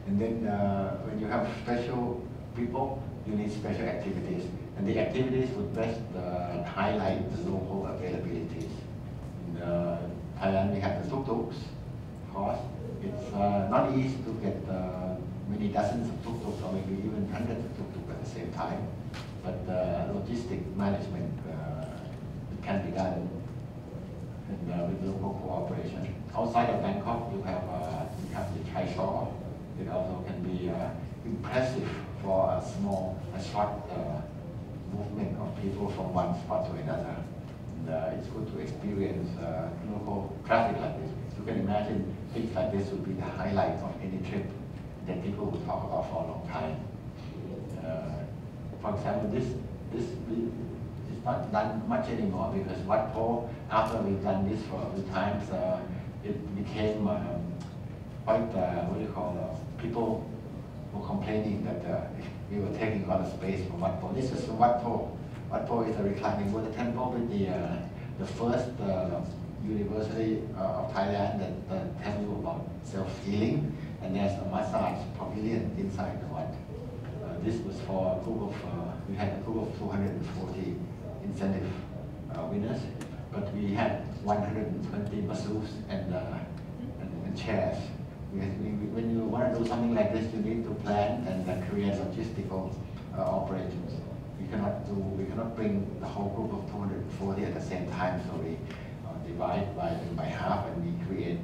And then when you have special people, you need special activities. And the activities would best highlight the local availabilities. In Thailand, we have the tuk-tuks. Of course, it's not easy to get many dozens of tuk-tuks or maybe even hundreds of tuk-tuks at the same time. But logistic management can be done with local cooperation. Outside of Bangkok, you have the trishaw. It also can be impressive for a short movement of people from one spot to another. And, it's good to experience local traffic like this. You can imagine things like this would be the highlight of any trip that people will talk about for a long time. For example, this is not done much anymore because Wat Po, after we've done this for a few times, it became quite, what do you call, people were complaining that we were taking a lot of space from Wat Po. This is Wat Po. Wat Po is a reclining Buddha temple with the first university of Thailand that tells you about self-healing, and there's a massage pavilion inside the Wat. This was for a group of, we had a group of 240 incentive winners, but we had 120 masseuse and chairs. When you want to do something like this, you need to plan and create logistical operations. We cannot bring the whole group of 240 at the same time, so we divide by half, and we create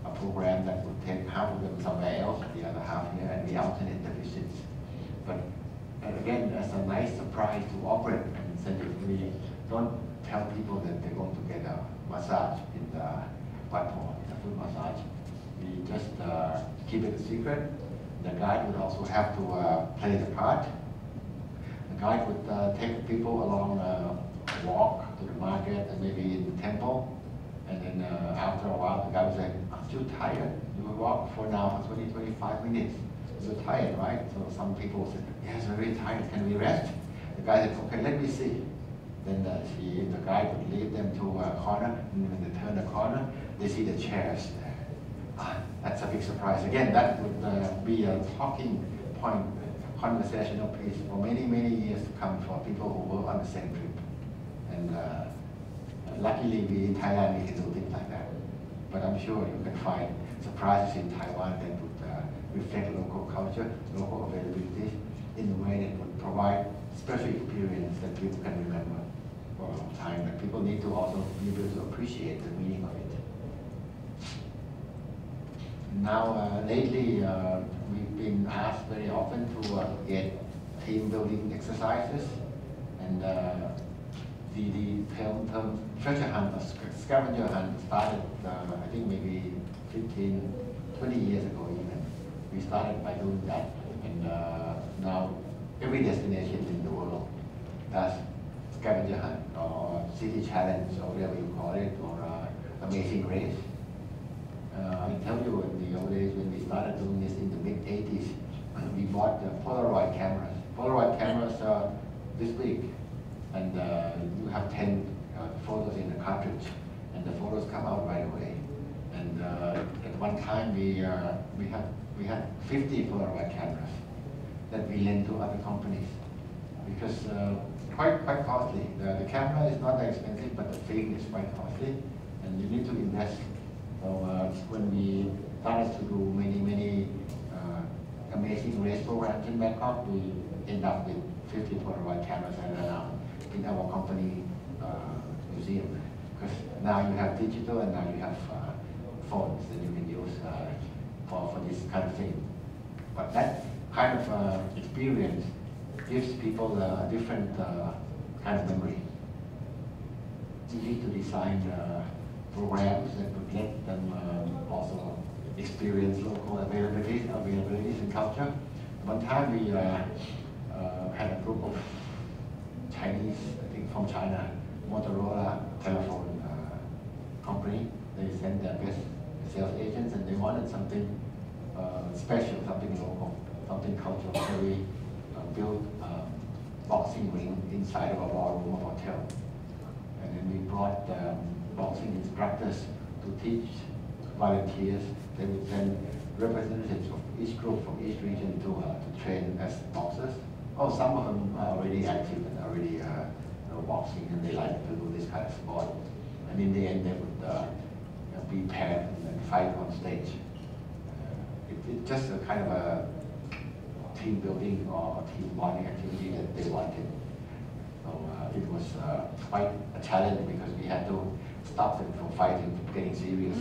a program that would take half of them somewhere else, the other half here, and we alternate the visits. But again, as a nice surprise to operate an incentive, we don't tell people that they're going to get a massage in the Wat Po, a foot massage. We just keep it a secret. The guide would also have to play the part. The guide would take people along a walk to the market and maybe in the temple. And then after a while, the guy would say, "Aren't you tired? You will walk for 20-25 minutes. You're tired, right?" So some people said, "Yes, we're very tired. Can we rest?" The guy said, "Okay, let me see." Then the guide would lead them to a corner, and when they turn the corner, they see the chairs there. That's a big surprise. Again, that would be a talking point, conversational piece for many, many years to come for people who were on the same trip. And luckily, we in Thailand, we can do things like that. But I'm sure you can find surprises in Taiwan that would reflect local culture, local availability in a way that would provide special experience that people can remember for a long time. But people need to also be able to appreciate the meaning of it. Now, lately, we've been asked very often to get team building exercises, and the term treasure hunt or scavenger hunt started, I think maybe 15, 20 years ago even. We started by doing that, and now every destination in the world does scavenger hunt or city challenge or whatever you call it, or amazing race. I tell you, in the old days when we started doing this in the mid-80s, we bought the Polaroid cameras. Polaroid cameras are this big, and you have 10 photos in the cartridge, and the photos come out right away. And at one time we had 50 Polaroid cameras that we lent to other companies because quite costly. The camera is not that expensive, but the film is quite costly, and you need to invest. So when we started to do many amazing race programs in Bangkok, we end up with 50 Polaroid cameras and in our company museum. Because now you have digital, and now you have phones that you can use for this kind of thing. But that kind of experience gives people a different kind of memory. You need to design programs that would let them also experience local availabilities and culture. One time we had a group of Chinese, I think from China, Motorola telephone company. They sent their best sales agents, and they wanted something special, something local, something cultural. So we built a boxing ring inside of a ballroom of a hotel. And then we brought boxing instructors to teach volunteers. They would then representatives of each group from each region to train as boxers. Oh, some of them are already active and already boxing, and they like to do this kind of sport. And in the end, they would be paired and fight on stage. It's just a kind of a team building or team bonding activity that they wanted. So it was quite a challenge because we had to stop them from fighting, from getting serious.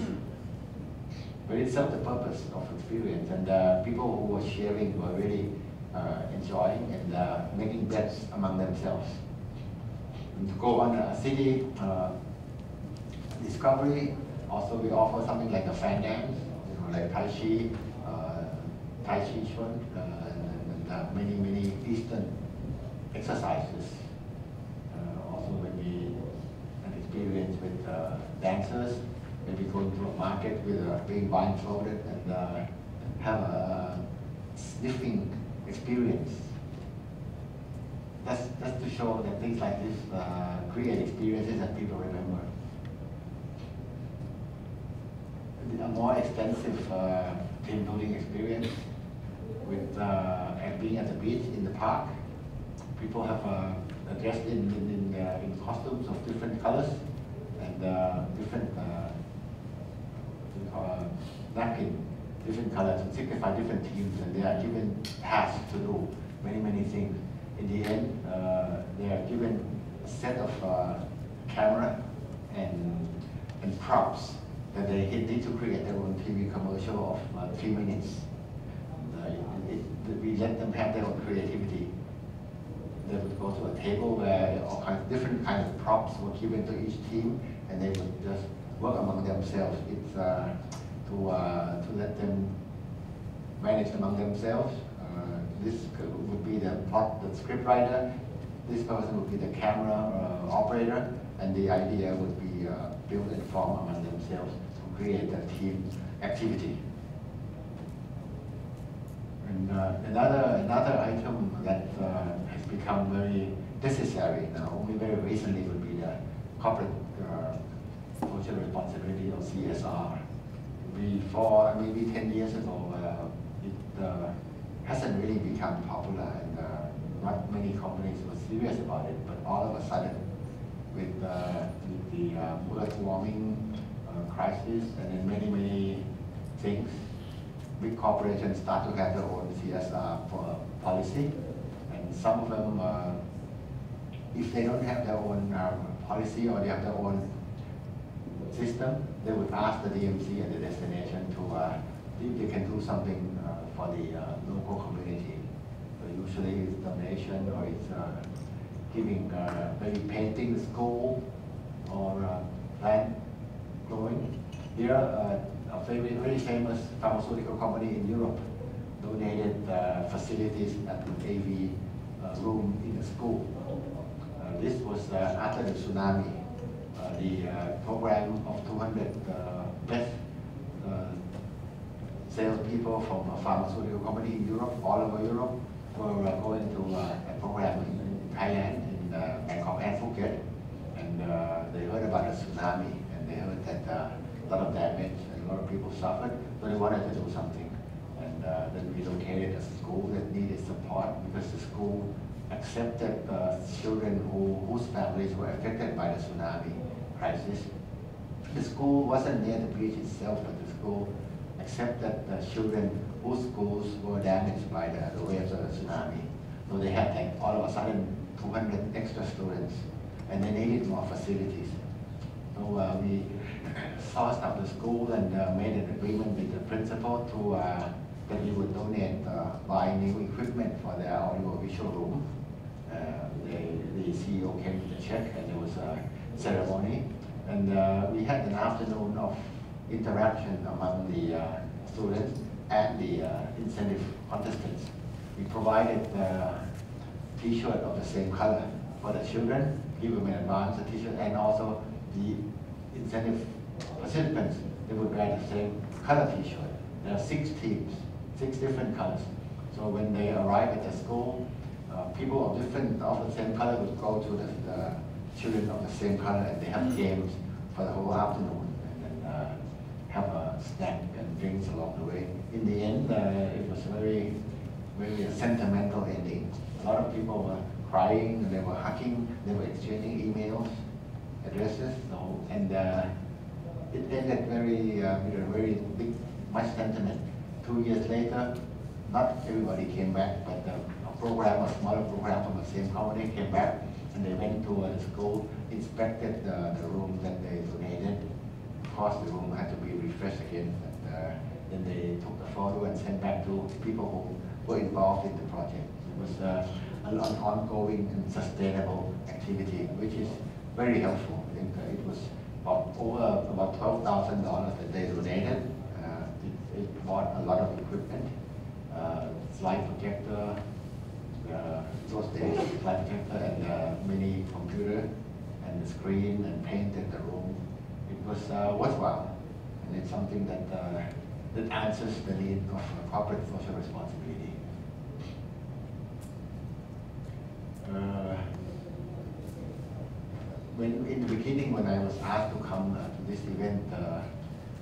But it served the purpose of experience, and people who were sharing were really enjoying and making bets among themselves. And to go on a city discovery, also we offer something like a fan dance, like Tai Chi, Tai Chi Chuan, and many Eastern exercises. Also maybe an experience with dancers, maybe going to a market with being blindfolded and have a sniffing experience. That's to show that things like this create experiences that people remember. A more extensive team building experience with being at the beach in the park. People have dressed in costumes of different colors and different napkin, different colors to signify different teams, and they are given tasks to do many things. In the end, they are given a set of camera and props that they need to create their own TV commercial of 3 minutes. We let them have their own creativity. They would go to a table where all kinds of different kinds of props were given to each team, and they would just work among themselves. It's to let them manage among themselves. This would be the script writer. This person would be the camera operator, and the idea would be built and formed among themselves to create a team activity. And another item that has become very necessary now, only very recently, would be the corporate social responsibility, or CSR. Before, maybe 10 years ago, it hasn't really become popular, and not many companies were serious about it. But all of a sudden, with the earth warming crisis and then many things, big corporations start to have their own CSR policy, and some of them, if they don't have their own policy or they have their own system, they would ask the DMC and the destination to if they can do something for the local community. So usually it's donation, or it's giving, maybe painting the school, or plant growing. Here, a very famous pharmaceutical company in Europe donated facilities at the AV room in the school. This was after the tsunami. The program of 200 best salespeople from a pharmaceutical company in Europe, all over Europe, were going to a program in Thailand, in Bangkok and Phuket, and they heard about the tsunami, and they heard that a lot of damage and a lot of people suffered, so they wanted to do something. And then we located a school that needed support, because the school accepted children whose families were affected by the tsunami crisis. The school wasn't near the beach itself, but the school accepted the children whose schools were damaged by the waves of the tsunami. So they had, like, all of a sudden 200 extra students, and they needed more facilities. So we sourced up the school and made an agreement with the principal to that he would donate, buy new equipment for their audiovisual room. The CEO came to check, and there was a ceremony, and we had an afternoon of interaction among the students and the incentive contestants. We provided T-shirt of the same color for the children, give them in advance a T-shirt, and also the incentive participants, they would wear the same color T-shirt. There are 6 teams, 6 different colors. So when they arrive at the school, people of the same color would go to the children of the same color, and they have games for the whole afternoon, and then have a snack and drinks along the way. In the it was very sentimental ending. A lot of people were crying, they were hugging, they were exchanging emails, addresses, and it ended with a very big, much sentiment. 2 years later, not everybody came back, but a smaller program from the same company came back, and they went to the school, inspected the room that they donated. Of course, the room had to be refreshed again, and then they took the photo and sent back to people who were involved in the project. It was an ongoing and sustainable activity, which is very helpful. I think it was about $12,000 that they donated. It bought a lot of equipment, slide projector, those days, slide projector and mini computer and the screen, and painted the room. It was worthwhile, and it's something that answers the need of corporate social responsibility. In the beginning, when I was asked to come to this event,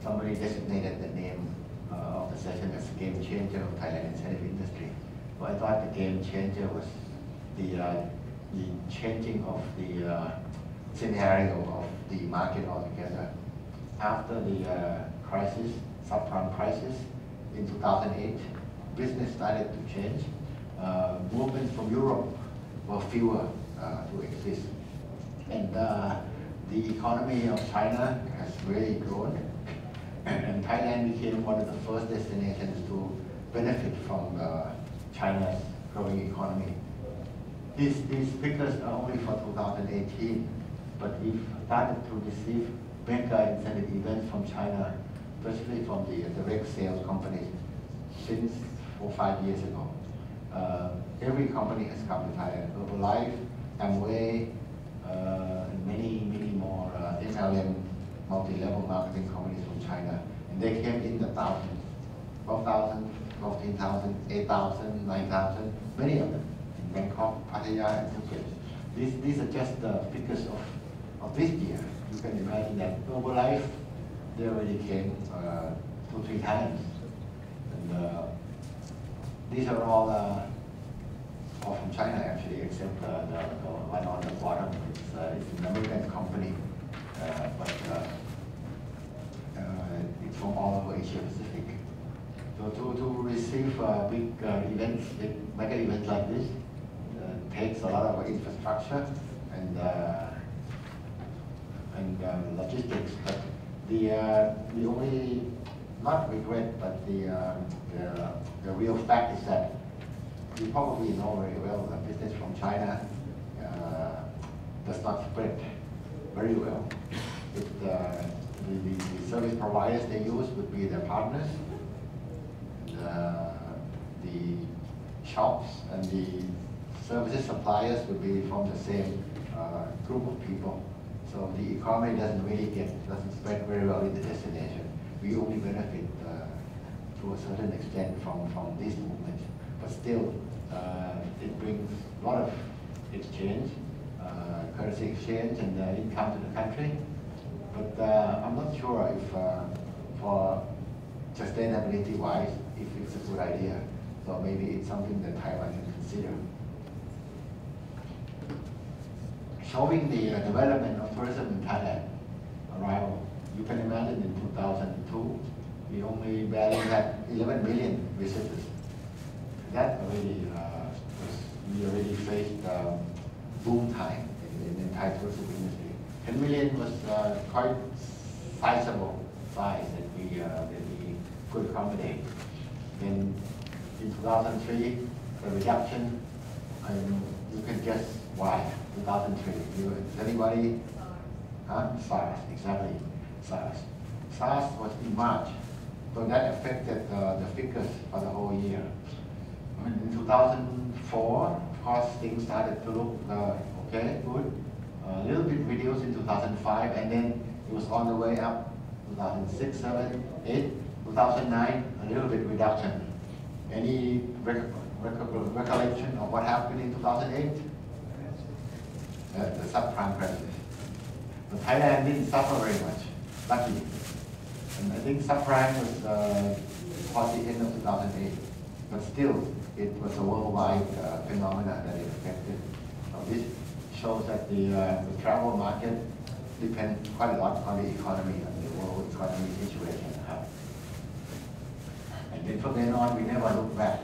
somebody designated the name of the session as Game Changer of Thailand incentive industry. So I thought the game changer was the changing of the scenario of the market altogether. After the crisis, subprime crisis in 2008, business started to change. Movements from Europe were fewer to exist. And the economy of China has really grown. And Thailand became one of the first destinations to benefit from China's growing economy. These figures are only for 2018, but we've started to receive mega incentive events from China, especially from the direct sales companies, since 4 or 5 years ago. Every company has come to Thailand. Herbalife, Amway, and many more MLM, multi-level marketing companies from China. And they came in the thousands, 12,000, 14,000, 8,000, 9,000, many of them in Bangkok, Pattaya, and Phuket. These are just the figures of this year. You can imagine that Herbalife, they already came 2 or 3 times. And these are all from China actually, except the one on the bottom. It's an American company, but it's from all over Asia Pacific. So to receive big events, mega events like this, takes a lot of infrastructure and logistics. But the only, not regret, but the real fact is that you probably know very well that business from China does not spread very well. The service providers they use would be their partners, the shops and the services suppliers would be from the same group of people. So the economy doesn't spread very well in the destination. We only benefit to a certain extent from these movements. But still, it brings a lot of exchange, currency exchange and income to the country. But I'm not sure if, for sustainability-wise, if it's a good idea. So maybe it's something that Taiwan can consider. Showing the development of tourism in Thailand, arrival. You can imagine in 2002, we only barely had 11 million visitors. That already we already faced boom time in Thai tourism industry. 10 million was quite sizable size that we could accommodate. Then in 2003, the reduction, you can guess why. 2003, anybody? SARS, exactly. SARS was in March, so that affected the figures for the whole year. In 2004, of course, things started to look okay, good. A little bit reduced in 2005, and then it was on the way up. 2006, 7, 8, 2009, a little bit reduction. Any recollection of what happened in 2008? The subprime crisis. But Thailand didn't suffer very much, luckily. And I think subprime was towards the end of 2008, but still it was a worldwide phenomenon that it affected. This shows that the travel market depends quite a lot on the economy and the world economy situation. And then from then on, we never looked back.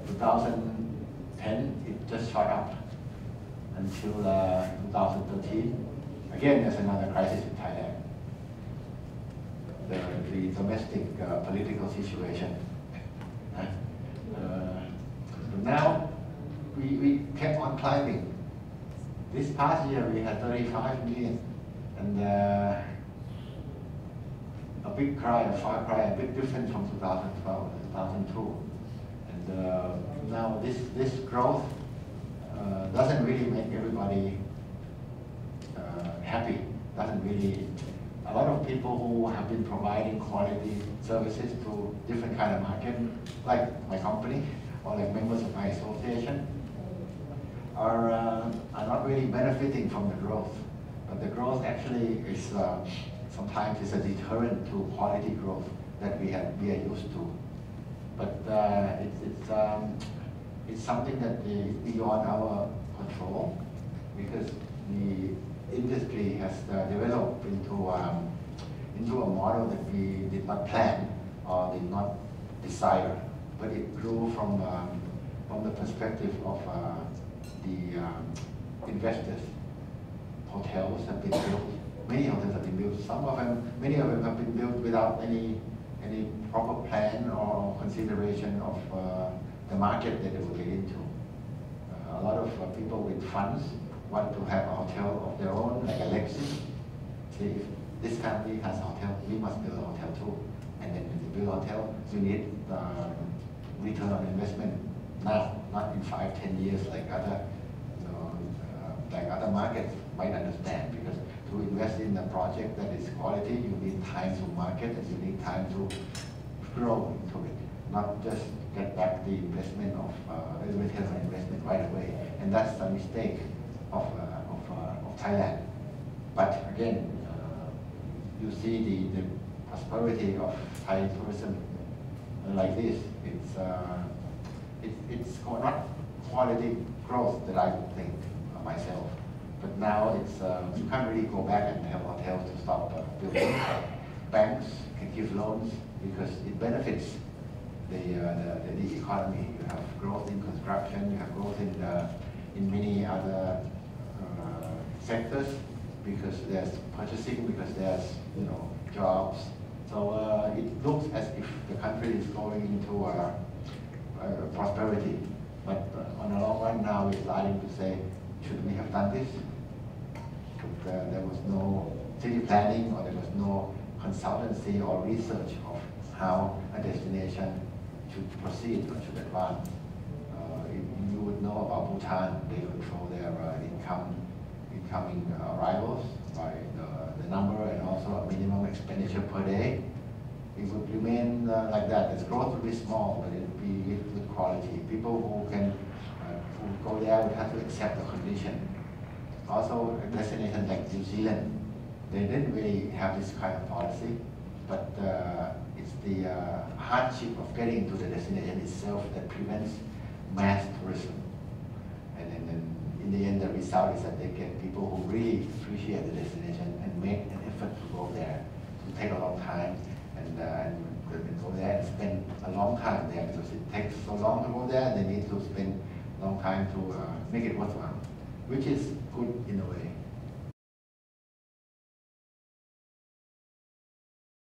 2010, it just shot up until 2013. Again, there's another crisis in Thailand. The domestic political situation. But now, we kept on climbing. This past year, we had 35 million. And a big cry, a far cry, a bit different from 2012, 2002. And now this growth doesn't really make everybody happy. Doesn't really. A lot of people who have been providing quality services to different kind of market, like my company or like members of my association, are not really benefiting from the growth. But the growth actually is sometimes is a deterrent to quality growth that we are used to. But it's something that is beyond our control, because the industry has developed into a model that we did not plan or did not desire, but it grew from the perspective of the investors. Hotels have been built. Many hotels have been built. Many of them have been built without any proper plan or consideration of the market that they will get into. A lot of people with funds want to have a hotel of their own, like a legacy. See, if this family has a hotel, we must build a hotel too. And then when you build a hotel, you need return on investment now, not in 5-10 years like other markets might understand, because to invest in a project that is quality, you need time to market and you need time to grow into it, not just get back the investment of return on investment right away. And that's the mistake of Thailand. But again, you see the prosperity of Thai tourism like this. It's not quality growth that I would think myself. But now it's you can't really go back and tell hotels to stop building. Banks can give loans because it benefits the economy. You have growth in construction, you have growth in many other sectors, because there's purchasing, because there's jobs. So it looks as if the country is going into prosperity. But on the long run now, we're starting to say, should we have done this? But there was no city planning, or there was no consultancy or research of how a destination should proceed or should advance. You would know about Bhutan. They control their incoming arrivals by the number and also a minimum expenditure per day. It would remain like that. The growth would be small, but it would be with good quality. People who can who go there would have to accept the condition. Also, a destination like New Zealand, they didn't really have this kind of policy, but it's the hardship of getting to the destination itself that prevents mass tourism. And then in the end, the result is that they get people who really appreciate the destination and make an effort to go there. It take a long time, and go there and spend a long time there, because it takes so long to go there. They need to spend a long time to make it worthwhile, which is good in a way.